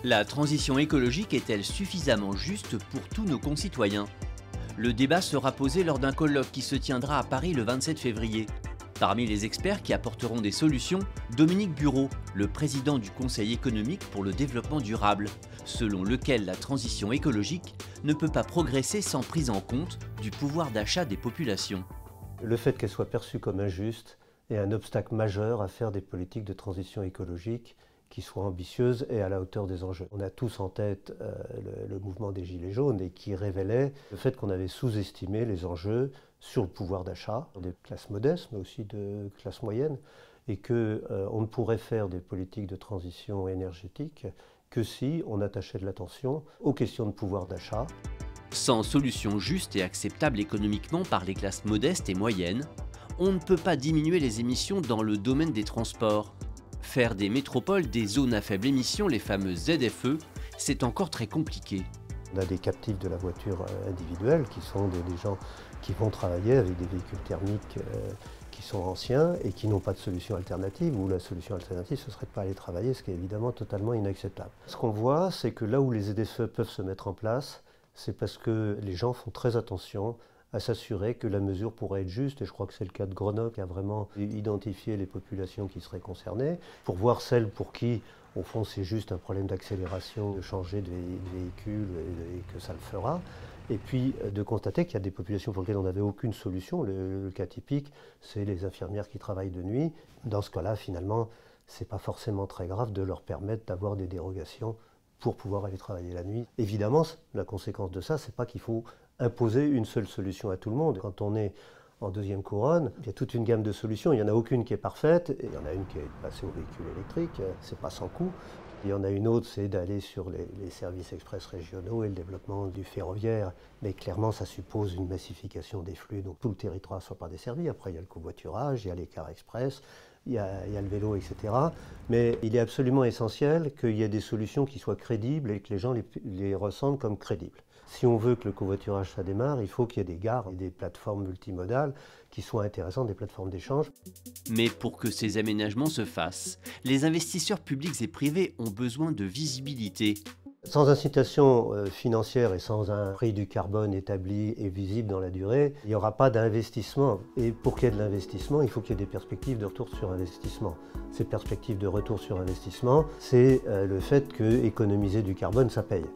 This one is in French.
La transition écologique est-elle suffisamment juste pour tous nos concitoyens? Le débat sera posé lors d'un colloque qui se tiendra à Paris le 27 février. Parmi les experts qui apporteront des solutions, Dominique Bureau, le président du Conseil économique pour le développement durable, selon lequel la transition écologique ne peut pas progresser sans prise en compte du pouvoir d'achat des populations. Le fait qu'elle soit perçue comme injuste est un obstacle majeur à faire des politiques de transition écologique qui soient ambitieuses et à la hauteur des enjeux. On a tous en tête le mouvement des Gilets jaunes et qui révélait le fait qu'on avait sous-estimé les enjeux sur le pouvoir d'achat des classes modestes, mais aussi de classes moyennes, et qu'on ne pourrait faire des politiques de transition énergétique que si on attachait de l'attention aux questions de pouvoir d'achat. Sans solution juste et acceptable économiquement par les classes modestes et moyennes, on ne peut pas diminuer les émissions dans le domaine des transports. Faire des métropoles des zones à faible émission, les fameuses ZFE, c'est encore très compliqué. On a des captifs de la voiture individuelle qui sont des gens qui vont travailler avec des véhicules thermiques qui sont anciens et qui n'ont pas de solution alternative, ou la solution alternative ce serait de ne pas aller travailler, ce qui est évidemment totalement inacceptable. Ce qu'on voit, c'est que là où les ZFE peuvent se mettre en place, c'est parce que les gens font très attention à s'assurer que la mesure pourrait être juste, et je crois que c'est le cas de Grenoble qui a vraiment identifié les populations qui seraient concernées, pour voir celles pour qui, au fond, c'est juste un problème d'accélération, de changer de véhicule et que ça le fera, et puis de constater qu'il y a des populations pour lesquelles on n'avait aucune solution. Le cas typique, c'est les infirmières qui travaillent de nuit. Dans ce cas-là, finalement, c'est pas forcément très grave de leur permettre d'avoir des dérogations pour pouvoir aller travailler la nuit. Évidemment, la conséquence de ça, c'est pas qu'il faut imposer une seule solution à tout le monde. Quand on est en deuxième couronne, il y a toute une gamme de solutions. Il n'y en a aucune qui est parfaite, et il y en a une qui est passée au véhicule électrique, c'est pas sans coût. Il y en a une autre, c'est d'aller sur les services express régionaux et le développement du ferroviaire. Mais clairement, ça suppose une massification des flux, donc tout le territoire ne soit pas desservi. Après, il y a le covoiturage, il y a les cars express, il y a le vélo, etc. Mais il est absolument essentiel qu'il y ait des solutions qui soient crédibles et que les gens les ressentent comme crédibles. Si on veut que le covoiturage ça démarre, il faut qu'il y ait des gares et des plateformes multimodales qui soient intéressantes, des plateformes d'échange. Mais pour que ces aménagements se fassent, les investisseurs publics et privés ont besoin de visibilité. Sans incitation financière et sans un prix du carbone établi et visible dans la durée, il n'y aura pas d'investissement. Et pour qu'il y ait de l'investissement, il faut qu'il y ait des perspectives de retour sur investissement. Ces perspectives de retour sur investissement, c'est le fait que économiser du carbone, ça paye.